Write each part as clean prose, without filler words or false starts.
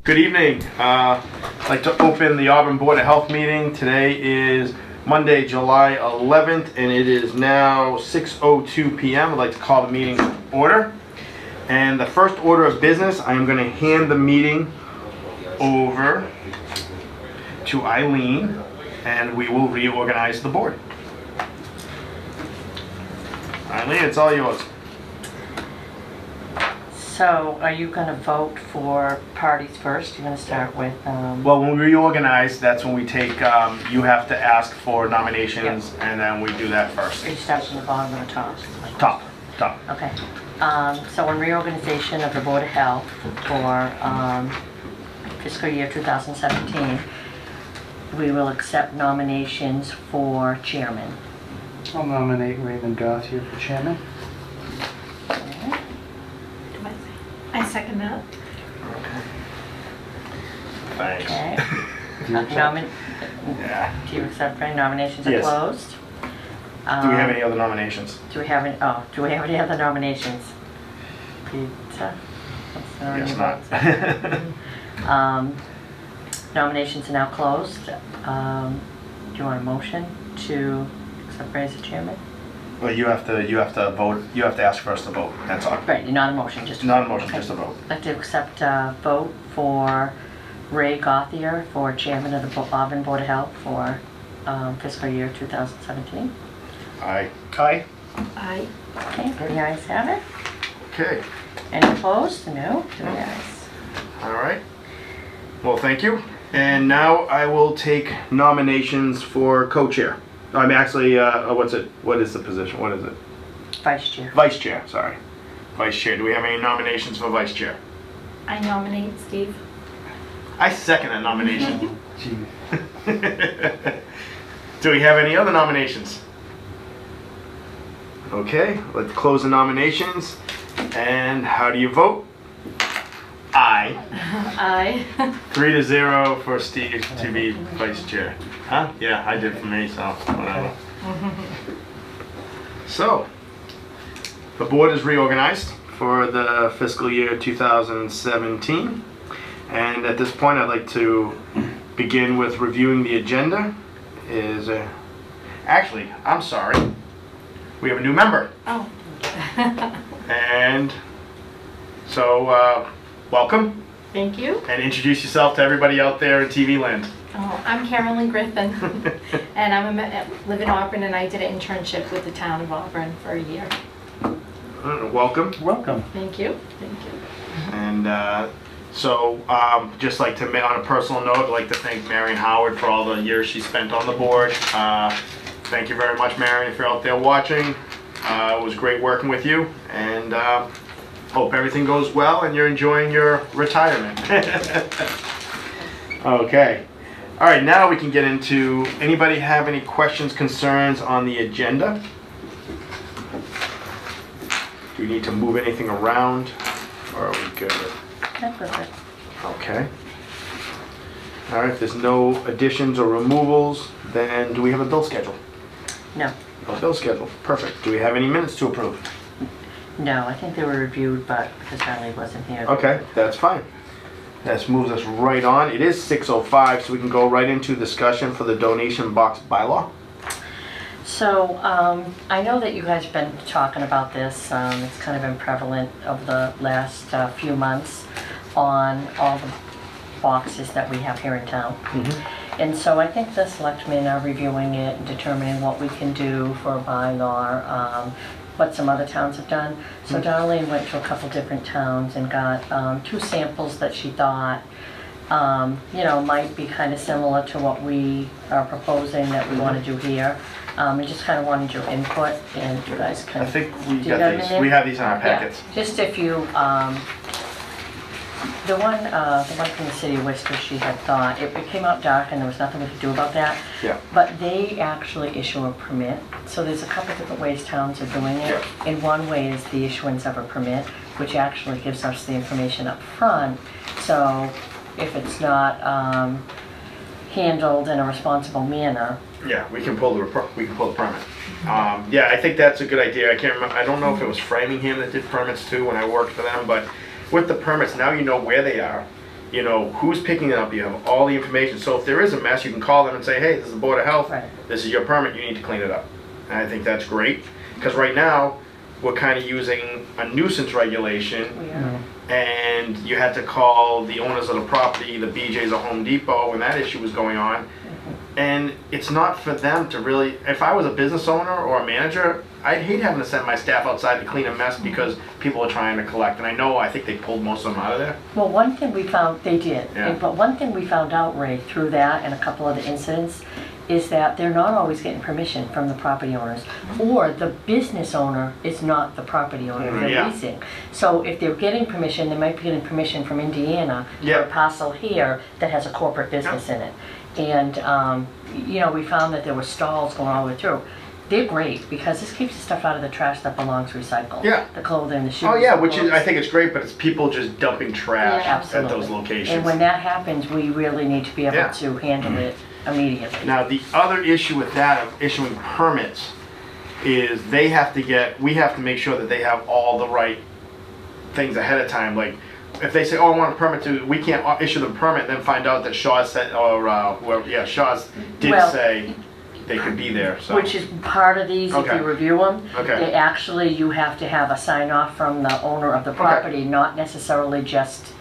Good evening. I'd like to open the Auburn Board of Health meeting. Today is Monday, July 11th, and it is now 6:02 p.m. I'd like to call the meeting to order. And the first order of business, I am going to hand the meeting over to Eileen, and we will reorganize the board. Eileen, it's all yours. So, are you going to vote for parties first? You're going to start with, Well, when we reorganize, that's when we take, you have to ask for nominations, and then we do that first. you start from the bottom or the top? Top. Okay. So, in reorganization of the Board of Health for fiscal year 2017, we will accept nominations for chairman. I'll nominate Raymond Gauthier for chairman. I second that. Thanks. Okay. Do you accept? Yeah. Do you accept any nominations are Yes. closed? Do we have any other nominations? Do we have any other nominations? Peter? What's the Yes, name? not. Nominations are now closed. Do you want a motion to accept Ray as the chairman? Well, you have to vote, you have to ask for us to vote, that's all. Right, you're not a motion, just. Not a motion, Okay. just a vote. I'd like to accept a vote for Ray Gauthier for chairman of the Auburn Board of Health for fiscal year 2017. Aye. Aye. Aye. Okay, the ayes have it. Okay, Any opposed? No, three ayes. all right. Well, thank you. And now I will take nominations for co-chair. I'm actually, what is the position? What is it? Vice chair. Vice chair, sorry. Vice chair. Do we have any nominations for vice chair? I nominate Steve. I second that nomination. Gee. Do we have any other nominations? Okay, let's close the nominations. And how do you vote? Aye. Aye. 3-0 for Steve to be vice chair. Huh? Yeah, I did for me, so whatever. So, the board is reorganized for the fiscal year 2017. And at this point, I'd like to begin with reviewing the agenda. Actually, I'm sorry. We have a new member. Oh. And so, welcome. Thank you. And introduce yourself to everybody out there in TV land. Oh, I'm Carolyn Griffin, and live in Auburn, and I did an internship with the town of Auburn for a year. Welcome. Welcome. Thank you. Thank you. And just like to, on a personal note, I'd like to thank Marion Howard for all the years she spent on the board. Thank you very much, Marion, if you're out there watching. It was great working with you, and hope everything goes well and you're enjoying your retirement. Okay. All right, now we can get into, anybody have any questions, concerns on the agenda? Do we need to move anything around, or are we good? That's perfect. Okay. All right, if there's no additions or removals, then do we have a bill schedule? No, No bill schedule, perfect. Do we have any minutes to approve? no, I think they were reviewed, but because Darlene wasn't here. Okay, that's fine. That moves us right on. It is 6:05, so we can go right into discussion for the donation box bylaw. So, I know that you guys have been talking about this, it's kind of been prevalent over the last few months on all the boxes that we have here in town. And so I think the selectmen are reviewing it and determining what we can do for a bylaw, what some other towns have done. So Darlene went to a couple different towns and got 2 samples that she thought might be kind of similar to what we are proposing that we want to do here. I just kind of wanted your input, and you guys can. I think we Do you got got them these. in there? We have these in our Yeah, packets. just if you, the one from the city of Worcester, she had thought, it came out dark and there was nothing we could do about that. Yeah. But they actually issue a permit, so there's a couple different ways towns are doing it. Yeah. And one way is the issuance of a permit, which actually gives us the information up front. So if it's not handled in a responsible manner, Yeah, we can pull the permit. Yeah, I think that's a good idea. I can't remember. I don't know if it was Framingham that did permits too when I worked for them, but with the permits, now you know where they are. you know, who's picking it up, you have all the information. So if there is a mess, you can call them and say, hey, this is the Board of Health, Right. this is your permit, you need to clean it up. And I think that's great, because right now, we're kind of using a nuisance regulation, We are. and you had to call the owners of the property, the BJ's or Home Depot, when that issue was going on. And it's not for them to really, if I was a business owner or a manager, I'd hate having to send my staff outside to clean a mess because people are trying to collect. And I think they pulled most of them out of there. Well, one thing we found, they did, Yeah. but one thing we found out, Ray, through that and a couple other incidents, is that they're not always getting permission from the property owners, or the business owner is not the property owner, they're Yeah. leasing. So if they're getting permission, they might be getting permission from Indiana for Yeah. a parcel here that has a corporate business in it. And, you know, we found that there were stalls going all the way through. They're great, because this keeps the stuff out of the trash that belongs recycled. Yeah. The clothing, the shoes. Oh yeah, the which is, clothes. I think it's great, but it's people just dumping trash Yeah. at those Absolutely. locations. And when that happens, we really need to be able Yeah. to handle it immediately. Now, the other issue with that of issuing permits is we have to make sure that they have all the right things ahead of time. Like, if they say, oh, I want a permit to, we can't issue them a permit, then find out that Shaw's said, or whoever, yeah, Shaw's did Well- say they could be there, so. Which is part of these, if Okay. you review them. Okay. You have to have a sign off from the owner of the property, not necessarily just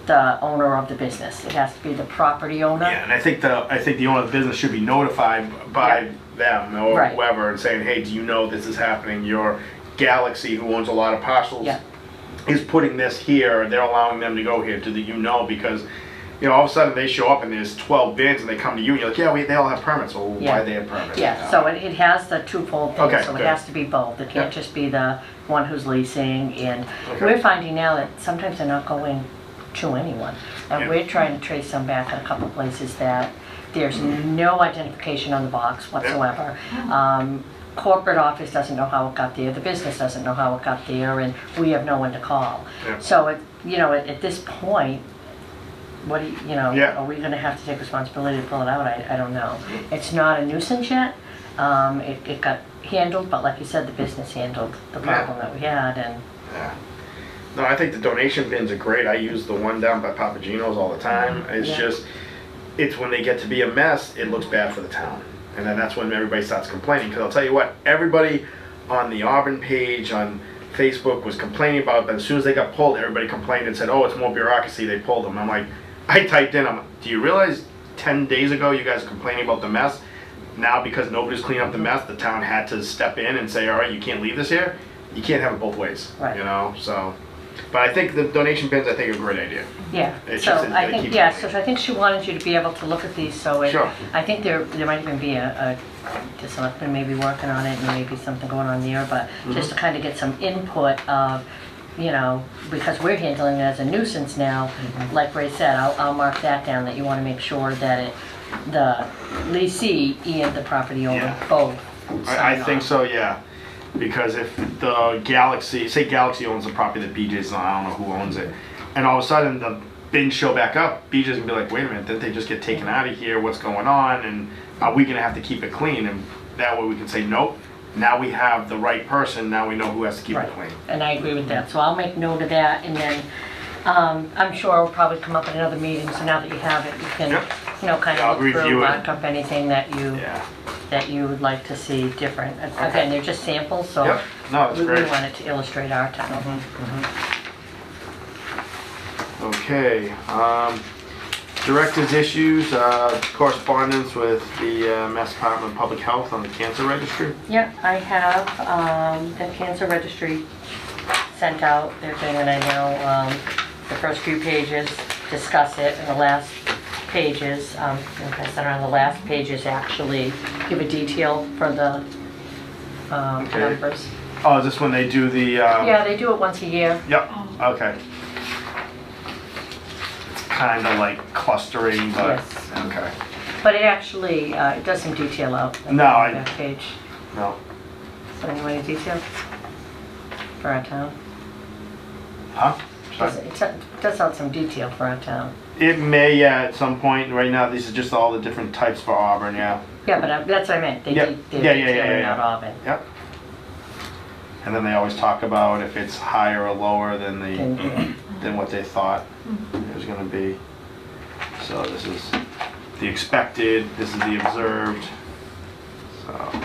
the owner of the business. It has to be the property owner. Yeah, and I think the owner of the business should be notified by them or Right. whoever and saying, hey, do you know this is happening? Your Galaxy, who owns a lot of parcels, Yeah. is putting this here, and they're allowing them to go here, to the, you know, because, you know, all of a sudden they show up and there's 12 bins and they come to you and you're like, yeah, they all have permits. Well, Yeah. why they have permits? Yeah, so it has the twofold thing, Okay, so it good. has to be both. It can't Yep. just be the one who's leasing, and Okay. we're finding now that sometimes they're not going to anyone. And Yeah. we're trying to trace them back in a couple places that there's no identification on the box whatsoever. Corporate office doesn't know how it got there, the business doesn't know how it got there, and we have no one to call. Yeah. So, at this point, what do you know, Yeah. are we gonna have to take responsibility to pull it out? I don't know. It's not a nuisance yet. It got handled, but like you said, the business handled the problem that we had, and Yeah. No, I think the donation bins are great. I use the one down by Papagino's all the time. It's Yeah. just, it's when they get to be a mess, it looks bad for the town. And then that's when everybody starts complaining. Because I'll tell you what, everybody on the Auburn page on Facebook was complaining about it, but as soon as they got pulled, everybody complained and said, oh, it's more bureaucracy, they pulled them. I'm like, I typed in, do you realize 10 days ago you guys were complaining about the mess? Now, because nobody's cleaning up the mess, the town had to step in and say, all right, you can't leave this here. You can't have it both ways, Right. you know, so. But I think the donation bins, I think, are a great idea. yeah. It's So just that I it think, keeps yeah, going. so I think she wanted you to be able to look at these, so Sure. I think there might even be the selectman maybe working on it, and maybe something going on there, but Mm-hmm. just to kind of get some input of, because we're handling it as a nuisance now, Mm-hmm. like Ray said, I'll mark that down, that you want to make sure that the leasee and the property owner Yeah. both I sign think off. so, yeah. Because if the Galaxy, say Galaxy owns the property that BJ's on, I don't know who owns it, and all of a sudden the bins show back up, BJ's gonna be like, wait a minute, didn't they just get taken out of here? What's going on? And are we gonna have to keep it clean? And that way we can say, nope, now we have the right person, now we know who has to keep Right. it clean. And I agree with that, so I'll make note of that, and then, I'm sure it'll probably come up at another meeting, so now that you have it, you can, Yep. kind Yeah, I'll of look through, review it. mark up anything that Yeah. you would like to see different. Okay. Again, they're just samples, so Yep, no, that's we great. wanted to illustrate our town. Okay, director's issues, correspondence with the Mass Department of Public Health on the cancer registry. Yeah, I have, the cancer registry sent out their thing, and I know, the first few pages discuss it, and the last pages, like I said, on the last pages actually give a detail for the, Okay. numbers. Oh, is this when they do the, Yeah, they do it once a year. Yep, okay. It's kind of like clustering, but, Yes. okay. But it actually, it does some detail out on No, I- that page. No, So any detail for our town? huh? It does out some detail for our town. It may, yeah, at some point. Right now, these are just all the different types for Auburn, yeah. Yeah, but that's what I meant. They're Yeah, yeah, detailing yeah. out Auburn. Yep. And then they always talk about if it's higher or lower than And, than what they thought it was gonna be. So this is the expected, this is the observed. So.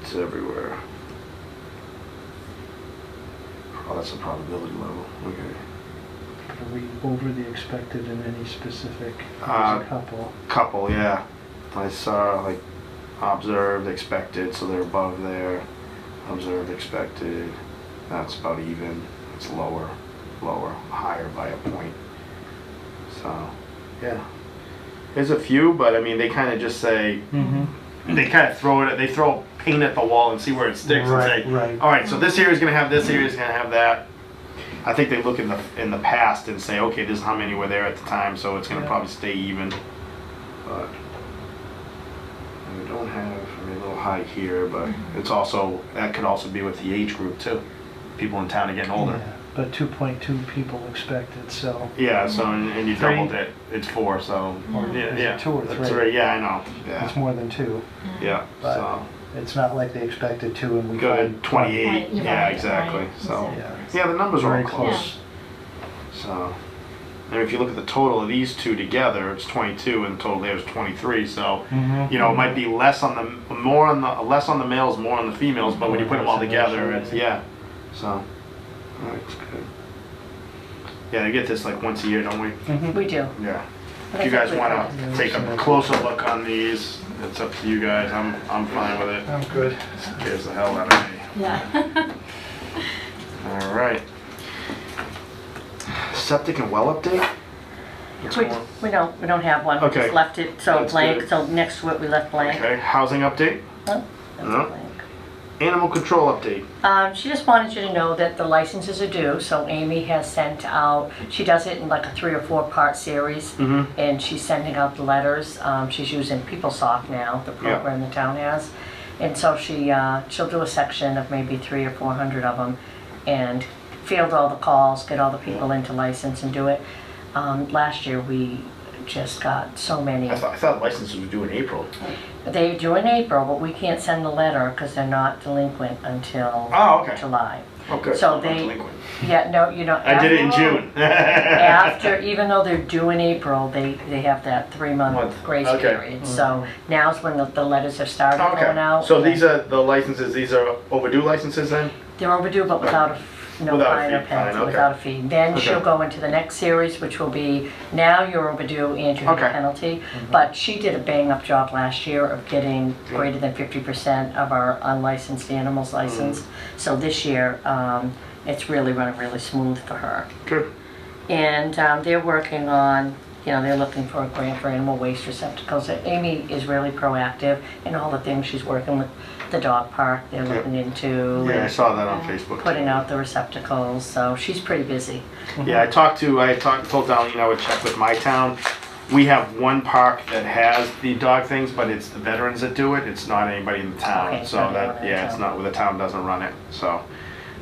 It's everywhere. Oh, that's a probability level, okay. Are we over the expected in any specific? Uh, There's a couple. Couple, yeah. I saw like observed, expected, so they're above there. Observed, expected, that's about even. It's lower, higher by a point. So, yeah. There's a few, but I mean, they kind of just say, Mm-hmm. they kind of they throw paint at the wall and see where it sticks Right, and say, right. all right, so this area is going to have this, area is going to have that. I think they look in the past and say, okay, this is how many were there at the time, so it's going to Yeah. probably stay even. But we don't have, I mean, a little high here, but it's also, that could also be with the age group too. People in town are getting older. Yeah, but 2.2 people expected, so. Yeah, so, and you Three. doubled it, it's 4, so. Or Yeah, is it yeah. 2 or That's 3? right, yeah, I know, It's yeah, more than 2. yeah, But- so. It's not like they expected 2 and we Good, find 28, Right, yeah, right, exactly, right. so. Yeah. Yeah, the numbers are Very all close. So, and if you look at the total of these two together, it's 22, and the total there is 23. So, Mhm. you know, it might be less on the less on the males, more on the females. But when you put them all together, it's yeah. So, that's good. Yeah, they get this like once a year, don't we? Mhm. We do. Yeah. But If you I guys think want we to take a closer look on these, it's up to you guys. I'm fine with it. I'm good. Scares the hell out of me. Yeah. All right. Septic and well update? What's We, going on? we don't have one. We Okay. just left it so That's blank, good. so next to it we left blank. Okay, housing update? Oh, that's No. blank. Animal control update. She just wanted you to know that the licenses are due, so Amy has sent out, she does it in like a 3 or 4 part series, Mm-hmm. and she's sending out the letters. She's using PeopleSoft now, the Yeah. program the town has. And so she'll do a section of maybe 300 or 400 of them, and field all the calls, get all the people into license and do it. Last year, we just got so many. I thought licenses were due in April. They do in April, but we can't send the letter because they're not delinquent until Oh, okay. July. Oh, good. So I'm not they- delinquent. Yeah, no, you know. I did it in June. After, even though they're due in April, they have that 3-month Month. grace Okay. period. So now's when the letters have started going Okay. out. So these are the licenses, these are overdue licenses then? They're overdue, but without no Without a fine or fee, fine, penalty, okay. without a fee. Then Okay. she'll go into the next series, which will be, now you're overdue and you have a Okay. penalty. But she did a bang-up job last year of getting greater than 50% of our unlicensed animals licensed. So this year, it's really running really smooth for her. Good. And they're working on, they're looking for a grant for animal waste receptacles. Amy is really proactive in all the things she's working with. The dog park they're looking into. Yeah, I and saw that on Facebook. putting out the receptacles, so she's pretty busy. Yeah, I told Darlene I would check with my town. We have one park that has the dog things, but it's the veterans that do it. It's not anybody in the town. Okay, it's So not anyone that, in the yeah, it's town. not, the town doesn't run it. So,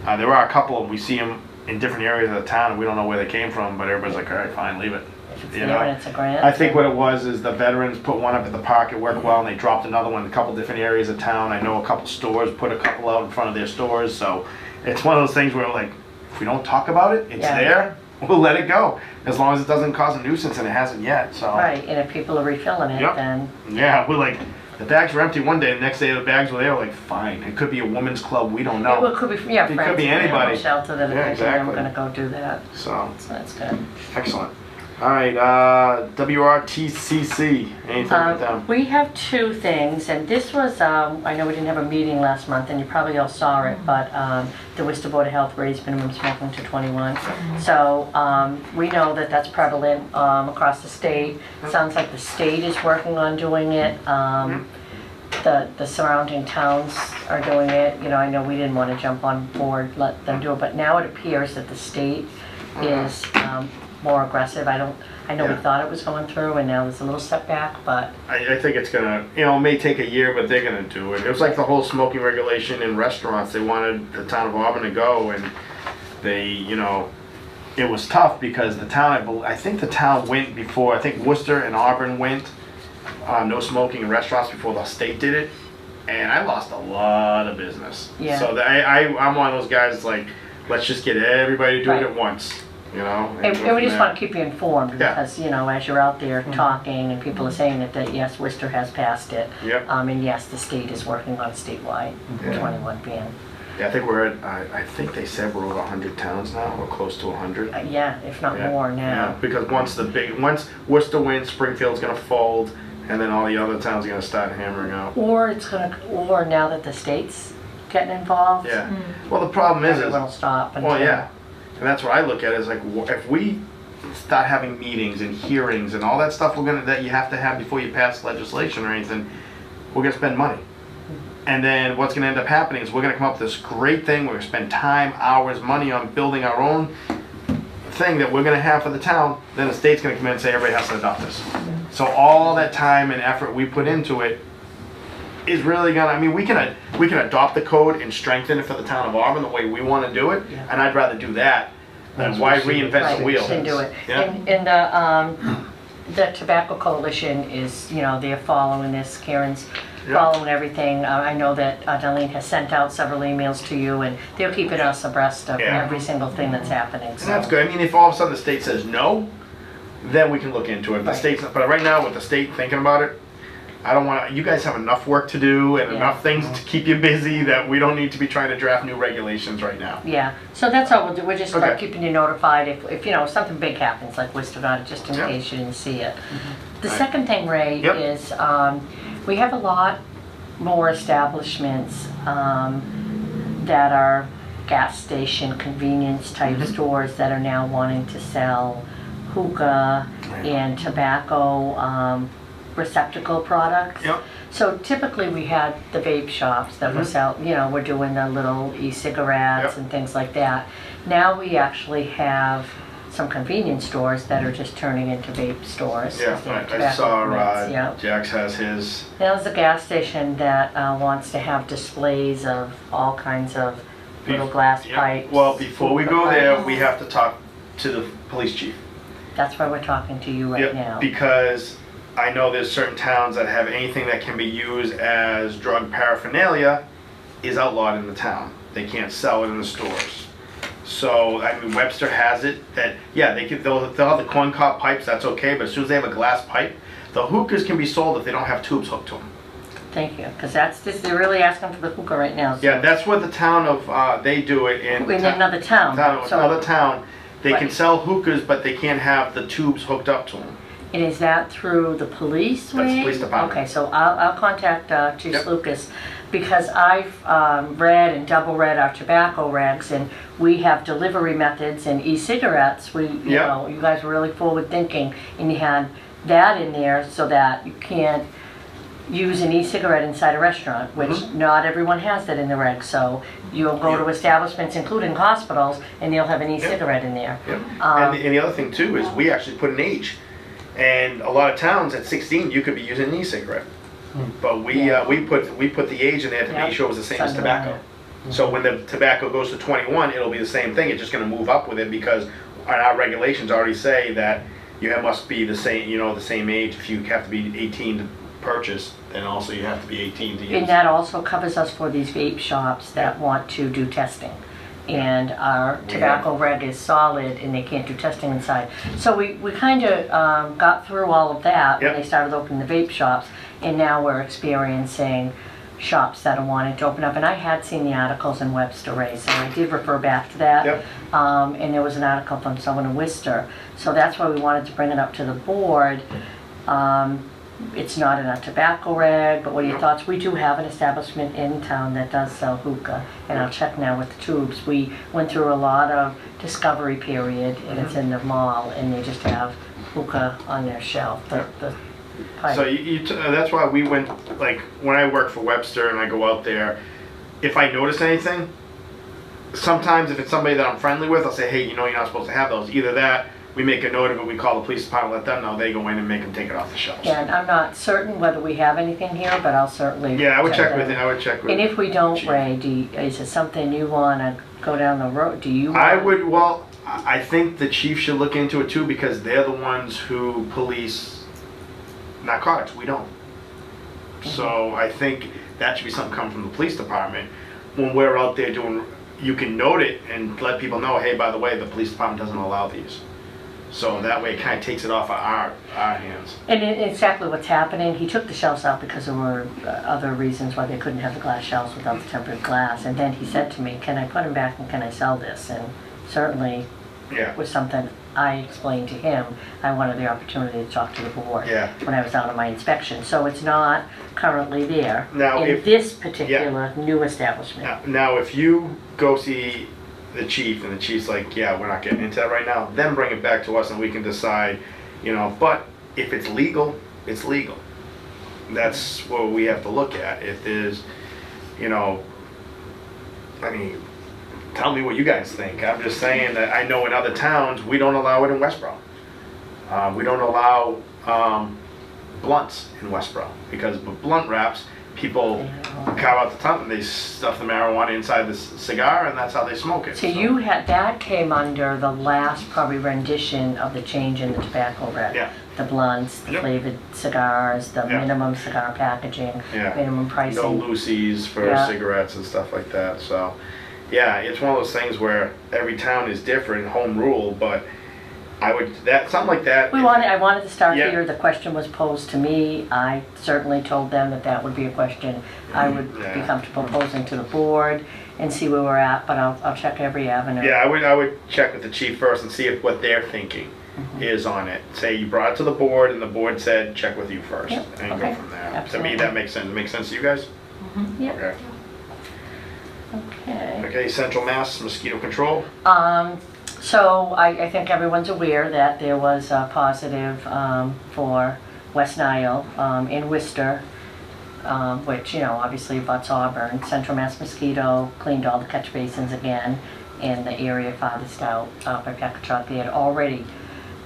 there are a couple, we see them in different areas of the town, and we don't know where they came from, but everybody's like, all right, fine, leave it. If it's You there know, and it's a grant. I think what it was is the veterans put one up at the park, it worked well, and they dropped another one in a couple different areas of town. I know a couple stores put a couple out in front of their stores, so it's one of those things where like, if we don't talk about it, it's Yeah. there, we'll let it go, as long as it doesn't cause a nuisance, and it hasn't yet, so. Right, and if people are refilling it, Yep. then, Yeah, we're like, the bags were empty one day, the next day the bags were there, we're like, fine, it could be a woman's club, we don't well, know. it could be, yeah, It could friends be of the animal anybody. shelter that are Yeah, thinking I'm exactly. gonna go do that, So, so that's good. excellent. All right, WRTCC, anything with them? We have 2 things, and this was, I know we didn't have a meeting last month, and you probably all saw it, but the Worcester Board of Health raised minimum smoking to 21. So we know that that's prevalent across the state. Sounds like the state is working on doing it. The surrounding towns are doing it. I know we didn't want to jump on board, let them do it, but now it appears that the state is more aggressive. I know we Yeah. thought it was going through, and now there's a little setback, but I think it's gonna, it may take a year, but they're gonna do it. It was like the whole smoking regulation in restaurants. They wanted the town of Auburn to go, and they, it was tough because the town, I think the town went before, I think Worcester and Auburn went, no smoking in restaurants before the state did it, and I lost a lot of business. Yeah. So I'm one of those guys like, let's just get everybody to do it Right. at once, you know? And go we from just there. want to keep you informed Yeah. because, you know, as you're out there talking and people are saying that yes, Worcester has passed it. Yep. And yes, the state is working on a statewide Yeah. 21 ban. Yeah, I think we're at, I think they said we're over 100 towns now, or close to 100. Yeah, if not more Yeah, now. because once Worcester wins, Springfield's gonna fold, and then all the other towns are gonna start hammering out. Or now that the state's getting involved. Yeah. Well, the problem is, Everyone will stop. well, until- yeah, and that's what I look at is like, if we start having meetings and hearings and all that stuff that you have to have before you pass legislation or anything, we're gonna spend money. And then what's gonna end up happening is we're gonna come up with this great thing, we're gonna spend time, hours, money on building our own thing that we're gonna have for the town, then the state's gonna come in and say everybody has to adopt this. So all that time and effort we put into it is really gonna, I mean, we can adopt the code and strengthen it for the town of Auburn the way we wanna do it, Yeah. and I'd rather do that than why reinvent the Right, wheel. can do it. Yeah. And the Tobacco Coalition is, you know, they're following this. Karen's Yeah. following everything. I know that Darlene has sent out several emails to you, and they're keeping us abreast of Yeah. every single thing that's happening. And that's good. I mean, if all of a sudden the state says no, then we can look into it. The Right. state's, but right now with the state thinking about it, I don't want, you guys have enough work to do and Yeah. enough things to keep you busy that we don't need to be trying to draft new regulations right now. Yeah, so that's all we'll do. We're just Okay. keeping you notified if you know, something big happens, like Worcester got it, just in Yeah. case you didn't see it. The Right. second thing, Ray, Yep. is we have a lot more establishments that are gas station convenience type Mm-hmm. stores that are now wanting to sell hookah Right. and tobacco receptacle products. Yep. So typically we had the vape shops that were Mhm. we're doing the little e-cigarettes Yep. and things like that. Now we actually have some convenience stores that are just turning into vape stores. Yeah, They have I tobacco saw permits, yeah. Jax has his, There's a gas station that wants to have displays of all kinds of little glass yeah. pipes. Well, before we go hookah there, pipes. we have to talk to the police chief. That's why we're talking to you right Yep, now. because I know there's certain towns that have anything that can be used as drug paraphernalia is outlawed in the town. They can't sell it in the stores. So, I mean, Webster has it that, yeah, they'll have the corn cob pipes, that's okay, but as soon as they have a glass pipe, the hookahs can be sold if they don't have tubes hooked to them. Thank you, because they're really asking for the hookah right now. so- Yeah, that's what the town of, they do it in. In another town. so- Another town, they can Right. sell hookahs, but they can't have the tubes hooked up to them. And is that through the police That's the wing? police department. Okay, so I'll contact Chief Yep. Lucas, because I've read and double read our tobacco regs, and we have delivery methods and e-cigarettes. You Yep. know, you guys were really forward thinking, and you had that in there so that you can't use an e-cigarette inside a restaurant, which Mhm. not everyone has that in the regs. So you'll go to establishments, including hospitals, and they'll have an e-cigarette in there. Yep. Um, And the other thing too is we actually put an age. And a lot of towns at 16, you could be using an e-cigarette. But we Yeah. we put the age in there to Yep. make sure it was the same as Something tobacco. like So when the tobacco goes to 21, it'll be the same thing. It's just going to move up with it because our regulations already say that you must be the same, you know, the same age. If you have to be 18 to purchase, then also you have to be 18 to use. And that also covers us for these vape shops that want to do testing. And our tobacco reg is solid and they can't do testing inside. So we kind of got through all of that when Yep. they started opening the vape shops. And now we're experiencing shops that are wanting to open up. And I had seen the articles in Webster Ray, so I did refer back to that. Yep. And there was an article from someone in Worcester. So that's why we wanted to bring it up to the board. It's not in our tobacco reg, but what are your No. thoughts? We do have an establishment in town that does sell hookah, and I'll check now with the tubes. We went through a lot of discovery period, and it's in the mall, and they just have hookah on their shelf, the pipe. So that's why we went, like, when I work for Webster and I go out there, if I notice anything, sometimes if it's somebody that I'm friendly with, I'll say, hey, you know you're not supposed to have those. Either that, we make a note of it, we call the police department, let them know, they go in and make them take it off the shelves. And I'm not certain whether we have anything here, but I'll certainly. Yeah, I would check with them. it, I would check with And if we don't, Chief. Ray, is it something you wanna go down the road? Do you? I wanna- would, well, I think the chief should look into it too, because they're the ones who police narcotics, we don't. So I think that should be something coming from the police department when we're out there doing, you can note it and let people know, hey, by the way, the police department doesn't allow these. So that way it kind of takes it off of our hands. And exactly what's happening, he took the shelves out because there were other reasons why they couldn't have the glass shelves without the tempered glass. And then he said to me, can I put them back and can I sell this? And certainly Yeah, was something I explained to him. I wanted the opportunity to talk to the board Yeah. when I was out on my inspection. So it's not currently there Now, in if- this particular new establishment. now if you go see the chief and the chief's like, yeah, we're not getting into that right now, then bring it back to us and we can decide, you know, but if it's legal, it's legal. That's what we have to look at. If there's, you know, I mean, tell me what you guys think. I'm just saying that I know in other towns, we don't allow it in Westboro. We don't allow blunts in Westboro because with blunt wraps, people carve out the top and they stuff the marijuana inside the cigar and that's how they smoke it. So you had, that came under the last probably rendition of the change in the tobacco reg. Yeah. The blunts, the Yep. flavored cigars, the Yeah. minimum cigar packaging, Yeah. minimum No pricing. loosies for Yeah. cigarettes and stuff like that. So, yeah, it's one of those things where every town is different, home rule, but I would, something like that. I wanted to start Yeah. here, the question was posed to me, I certainly told them that that would be a question I would be Yeah. comfortable posing to the board and see where we're at, but I'll check every avenue. Yeah, I would check with the chief first and see if what they're thinking is on it. Say you brought it to the board and the board said, check with you first Yep, and okay. go from there. To Absolutely. me, that makes sense. Makes sense to you guys? Yep. Okay. Okay. Okay, Central Mass Mosquito Control. So I think everyone's aware that there was a positive for West Nile in Worcester, which, you know, obviously abuts Auburn. Central Mass Mosquito cleaned all the catch basins again in the area farthest out by Packagug. They had already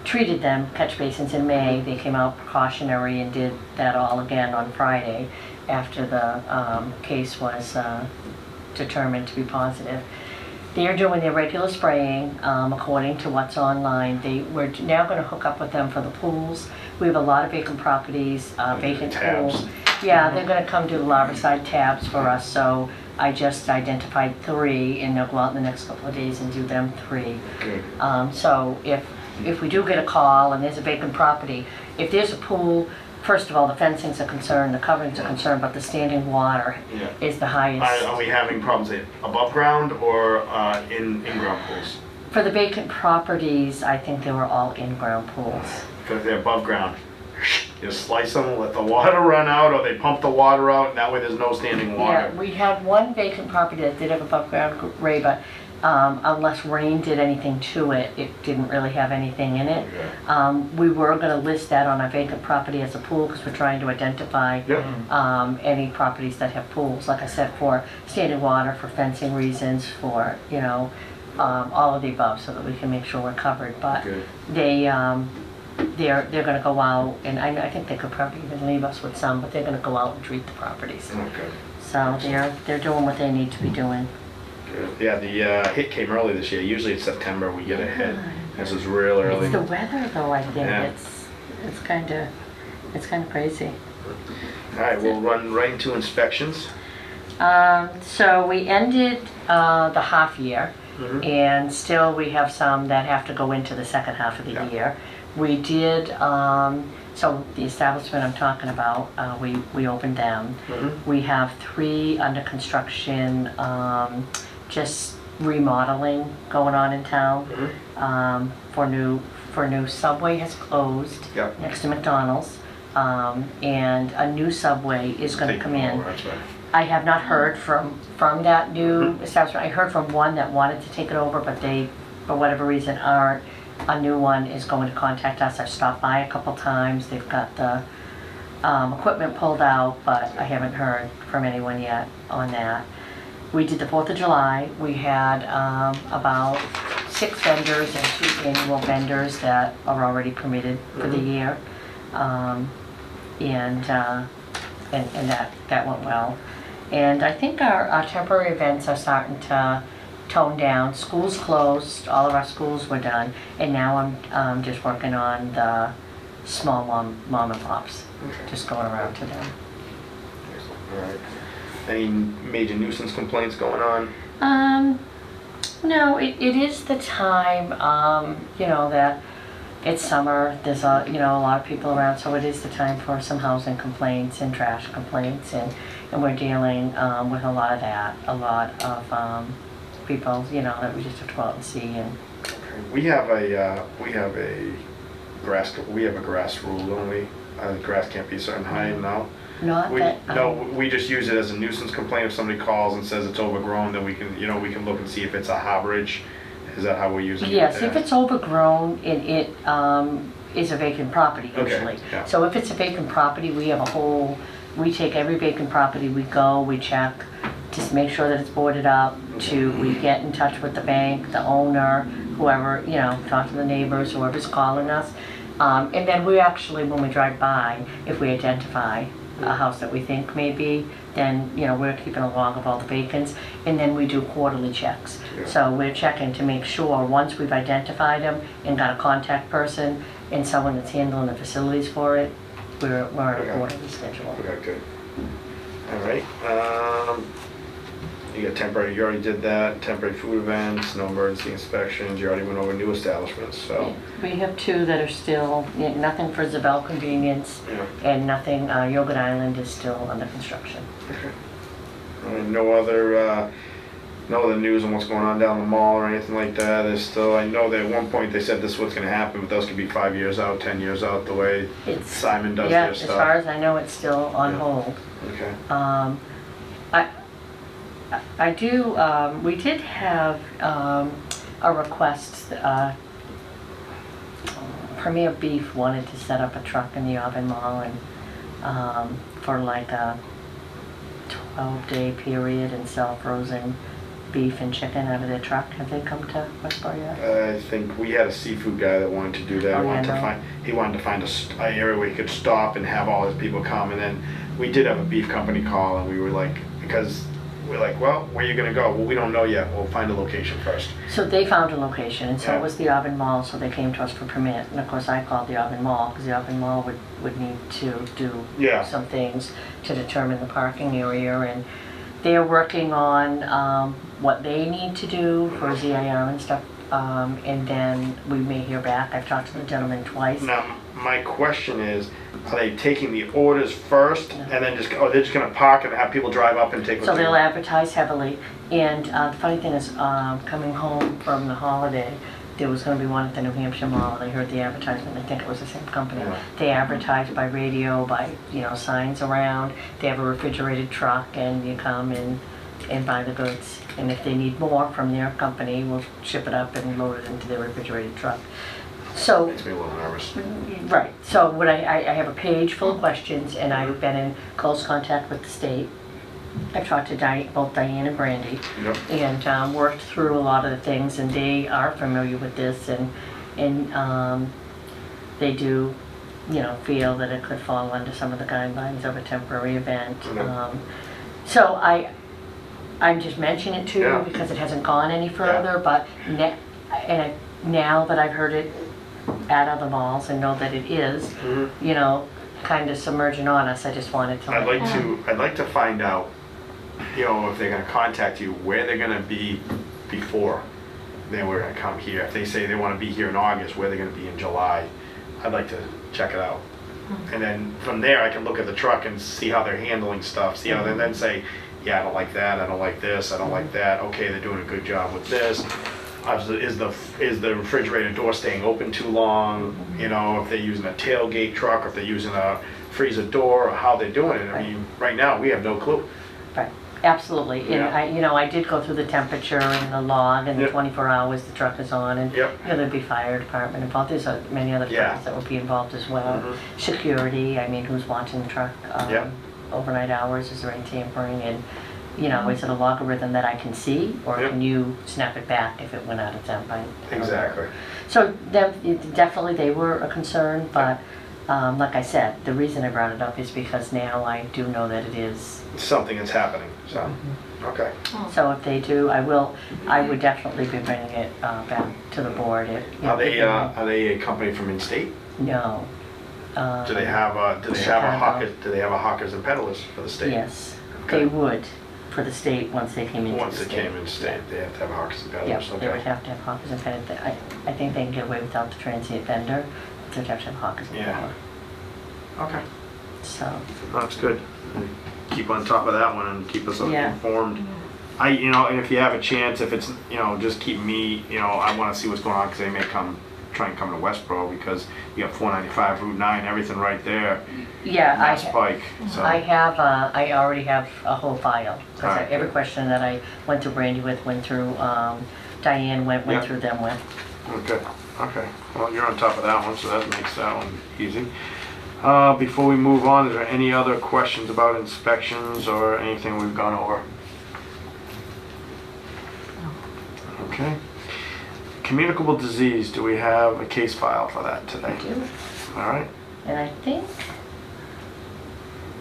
treated them, catch basins, in May. They came out precautionary and did that all again on Friday after the case was determined to be positive. They are doing their regular spraying according to what's online. We're now going to hook up with them for the pools. We have a lot of vacant properties, vacant Tabs. pools. Yeah, they're going to come do the larvicide tabs for us, so I just identified 3 and they'll go out in the next couple of days and do them 3. Good. So if we do get a call and there's a vacant property, if there's a pool, first of all, the fencing's a concern, the covering's a concern, but the standing water Yeah. is the highest. Are we having problems above ground or in-ground pools? For the vacant properties, I think they were all in-ground pools. Because they're above ground. You slice them, let the water run out, or they pump the water out, and that way there's no standing water. Yeah, we had one vacant property that did have above ground array, but unless rain did anything to it, it didn't really have anything in it. Okay. We were gonna list that on our vacant property as a pool, because we're trying to identify Yep. any properties that have pools, like I said, for standing water, for fencing reasons, for, you know, all of the above, so that we can make sure we're covered. But Good. they're gonna go out, and I think they could probably even leave us with some, but they're gonna go out and treat the properties. Okay. So they're doing what they need to be doing. Good. Yeah, the hit came early this year. Usually it's September we get a hit. This is real early. It's the weather, though. I think Yeah. it's kind of crazy. All right, we'll run right into inspections. So we ended the half year, Mhm. and still we have some that have to go into the second half of the Yeah. year. We did, so the establishment I'm talking about, we opened them. Mhm. We have 3 under construction, just remodeling going on in town. Mhm. For new Subway has closed Yep. next to McDonald's, and a new Subway is going to Take come them in. over, that's right. I have not heard from that new establishment. I heard from one that wanted to take it over, but they, for whatever reason, aren't. A new one is going to contact us. I've stopped by a couple times. They've got the equipment pulled out, but I haven't heard from anyone yet on that. We did the 4th of July. We had about 6 vendors and 2 annual vendors that are already permitted for the year. And that went well. And I think our temporary events are starting to tone down. Schools closed, all of our schools were done, and now I'm just working on the small mom and pops, just going around to them. All right. Any major nuisance complaints going on? No, it is the time, you know, that it's summer, there's a, you know, a lot of people around, so it is the time for some housing complaints and trash complaints, and we're dealing with a lot of that, a lot of people, you know, that we just have to go out and see. And We have a grass rule, don't we? Grass can't be a certain height, no? not that, No, we just use it as a nuisance complaint. If somebody calls and says it's overgrown, then we can, we can look and see if it's a harborage. Is that how we're using it? yes, if it's overgrown, it is a vacant property Okay, usually. yeah. So if it's a vacant property, we have a whole, we take every vacant property, we go, we check, just make sure that it's boarded up, we get in touch with the bank, the owner, whoever, you know, talk to the neighbors, whoever's calling us. And then we actually, when we drive by, if we identify a house that we think may be, then, you know, we're keeping a log of all the vacants, and then we do quarterly checks. Yeah. So we're checking to make sure, once we've identified them and got a contact person and someone that's handling the facilities for it, we're on Okay. a quarterly schedule. Okay, good. All right. You got temporary, you already did that. Temporary food events, no emergency inspections. You already went over new establishments, so. We have two that are still, nothing for Zabel Convenience, Yeah. and nothing, Yogurt Island is still under construction. No other news on what's going on down the mall or anything like that. There's still, I know that at one point they said this is what's gonna happen, but those could be 5 years out, 10 years out, the way It's, Simon does yeah, their as stuff. far as I know, it's still on Yeah. hold. Okay. I do, we did have a request, Premier Beef wanted to set up a truck in the Auburn Mall and, for like a 12-day period and sell frozen beef and chicken out of their truck. Have they come to Westboro yet? I think we had a seafood guy that wanted to do that. Oh, yeah, Wanted to no. he wanted to find a area where he could stop and have all his people come. And then we did have a beef company call, and we were like, because we're like, well, where are you gonna go? Well, we don't know yet. We'll find a location first. So they found a location, and so Yeah. was the Auburn Mall, so they came to us for permit. And of course, I called the Auburn Mall, because the Auburn Mall would need to do Yeah. some things to determine the parking area, and they're working on what they need to do for ZIR and stuff, and then we may hear back. I've talked to the gentleman twice. Now, my question is, are they taking the orders first and then they're just gonna park and have people drive up and take what So they they'll want? advertise heavily, and the funny thing is, coming home from the holiday, there was gonna be one at the New Hampshire Mall, and I heard the advertisement, I think it was the same company. Yeah. They advertise by radio, by, you know, signs around, they have a refrigerated truck, and you come and buy the goods. And if they need more from their company, we'll ship it up and load it into their refrigerated truck. So, Makes me a little nervous. right, so what I have a page full of questions, and I've been in close contact with the state. I've talked to both Diane and Brandy, Yep. and worked through a lot of the things, and they are familiar with this, and they do, you know, feel that it could fall under some of the guidelines of a temporary event. Mhm. So I'm just mentioning it to Yeah. you because it hasn't gone any further, but now that I've heard it at other malls and know that it is, Mhm. you know, kind of submerging on us, I just wanted to. I'd like to find out, you know, if they're gonna contact you, where they're gonna be before they were gonna come here. If they say they wanna be here in August, where they're gonna be in July, I'd like to check it out. And then from there, I can look at the truck and see how they're handling stuff, see how they then say, yeah, I don't like that, I don't like this, I don't like that, okay, they're doing a good job with this. Is the refrigerator door staying open too long? You know, if they're using a tailgate truck, or if they're using a freezer door, or how they're doing it. I mean, right now, we have no clue. Right, absolutely, and Yeah. I did go through the temperature and the log and the Yep. 24 hours the truck is on, and Yep. you know, there'd be fire department involved, there's many other Yeah. things that would be involved as well. Mhm. Security, I mean, who's watching the truck? Yep. Overnight hours, is there any tampering, and, you know, is it a logarithm that I can see, or Yep. can you snap it back if it went out of temp? I don't know. Exactly. So definitely they were a concern, but like I said, the reason I brought it up is because now I do know that it is. Something is happening, so, okay. So if they do, I would definitely be bringing it back to the board. Are they a company from in-state? No. Do they have a Chicago. hawkers, do they have a hawkers and peddlers for the state? Yes, Okay. they would. for the state once they came into the Once state. they came in state, they have to have hawkers and Yeah, peddlers, they would okay. have to have hawkers and peddlers. I think they can get away without the transient vendor, but they'd have to have hawkers and Yeah. peddlers. Okay, So, that's good. Keep on top of that one and keep us Yeah. informed. And if you have a chance, if it's, just keep me, I wanna see what's going on, cause they may try and come to Westboro, because you got 495, Route 9, everything right there, yeah, Mass Pike, so. I already have a whole file. 'Cause Alright. every question that I went through Brandy with, went through, Diane went Yeah. through them with. Okay, well, you're on top of that one, so that makes that one easy. Before we move on, is there any other questions about inspections or anything we've gone over? Okay. Communicable disease, do we have a case file for that I today? do. All right, And I think,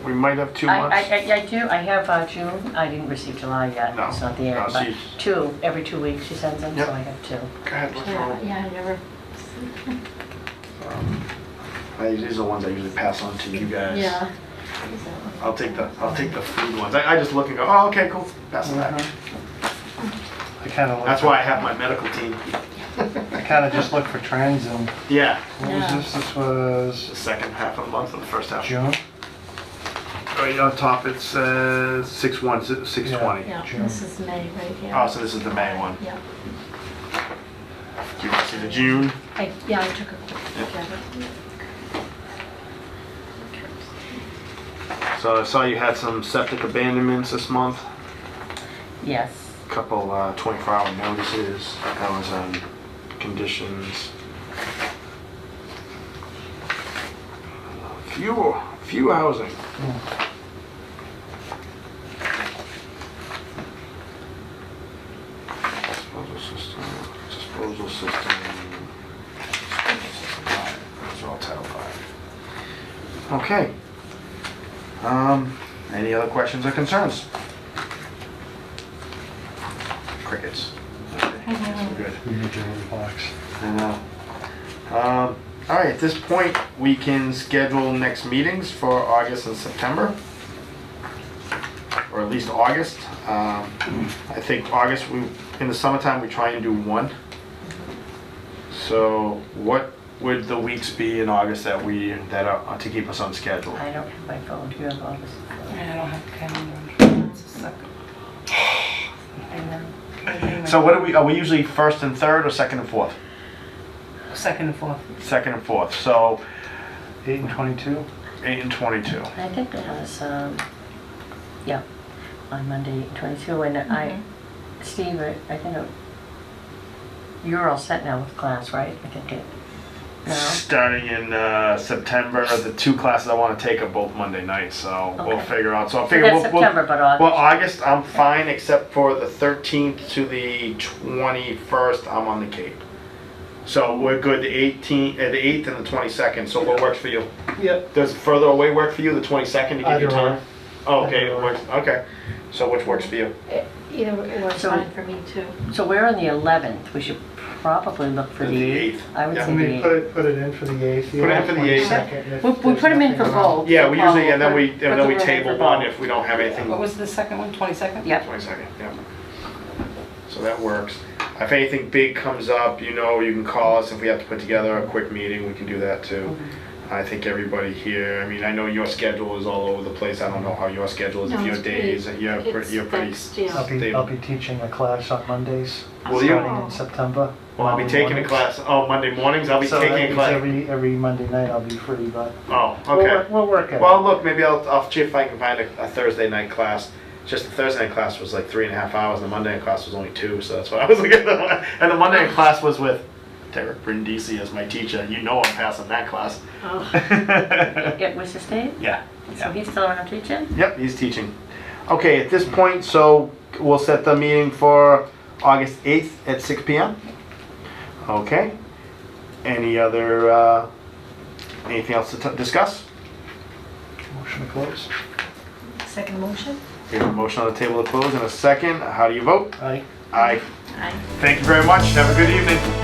we might have 2 months. I do, I have June, I didn't receive July yet, No. it's not the No, end, but she's- every 2 weeks she sends them, Yep. so I have 2. Go ahead, let's Yeah, roll. yeah, I never. These are the ones I usually pass on to you guys. Yeah. I'll take the food ones. I just look and go, oh, okay, cool, pass it back. I kind of. That's why I have my medical team. I kind of just looked for trends and Yeah, what was Yeah. this? This was the second half of the month or the first half. June? Right on top, it says 6/1/6/20. Yeah, June. this is May right here. Oh, so this is the May one. Yeah. Do you want to see the June? I took a quick look at it. So I saw you had some septic abandonments this month. Yes, Couple 24-hour notices. That was on conditions. Few housing. Disposal system. Those are all Title V. Okay. Any other questions or concerns? Crickets. Okay, so good. We need your little box. I know. All right, at this point, we can schedule next meetings for August and September. Or at least August. I think August, in the summertime, we try and do one. So what would the weeks be in August that are to keep us on schedule? I don't have my phone, do you have all this? I don't have a calendar. It's a second. I know. So what are we usually first and third or second and fourth? Second and fourth. Second and fourth, so 8 and 22? 8 and 22. I think it has, yeah, on Monday, 22, and Steve, I think you're all set now with class, right? I think it, no? Starting in September, the 2 classes I want to take are both Monday nights, so we'll Okay. figure out. So I'll So figure that's September, but August. Well, August I'm fine except for the 13th to the 21st. I'm on the Cape, so we're good. The 8th and the 22nd. So what works for you? Yep. Does further away work for you? The 22nd to give Either you time. or. Oh, okay, Either it or. works. Okay, so which works for you? Either it works So- fine for me too. So we're on the 11th, we should probably look for The the 8th. 8th. I would Yeah. say I the mean, 8th. put it in for the 8th. Put it in for the 8th. We put them in for both. Yeah, we usually We'll and then put- we put them in table for one both. if we don't have anything. What was the second one, 22nd? Yep. 22nd, yeah. So that works. If anything big comes up, you can call us. If we have to put together a quick meeting, we can do that too. I think everybody here, I know your schedule is all over the place. I don't know how your schedule is. No, If your it's days, you're pretty fixed, yeah. I'll be teaching a class on Mondays, Will you? starting in September. Well, I'll be taking a Mornings. class. Oh, Monday mornings, I'll be So that taking a means class. every Monday night I'll be free, but Oh, okay. we'll work it. Well, look, maybe I'll see if I can find a Thursday night class. Just the Thursday night class was like 3.5 hours, and the Monday night class was only 2, so that's why I was looking at. And the Monday night class was with Derek Brindisi as my teacher. You know I'm passing that class. Oh. It was his day? Yeah. So he's still around teaching? Yep, he's teaching. Okay, at this point, so we'll set the meeting for August 8th at 6 p.m. Okay. Any other, anything else to discuss? Motion to close. Second motion? We have a motion on the table to close in a second. How do you vote? Aye. Aye. Aye. Thank you very much. Have a good evening.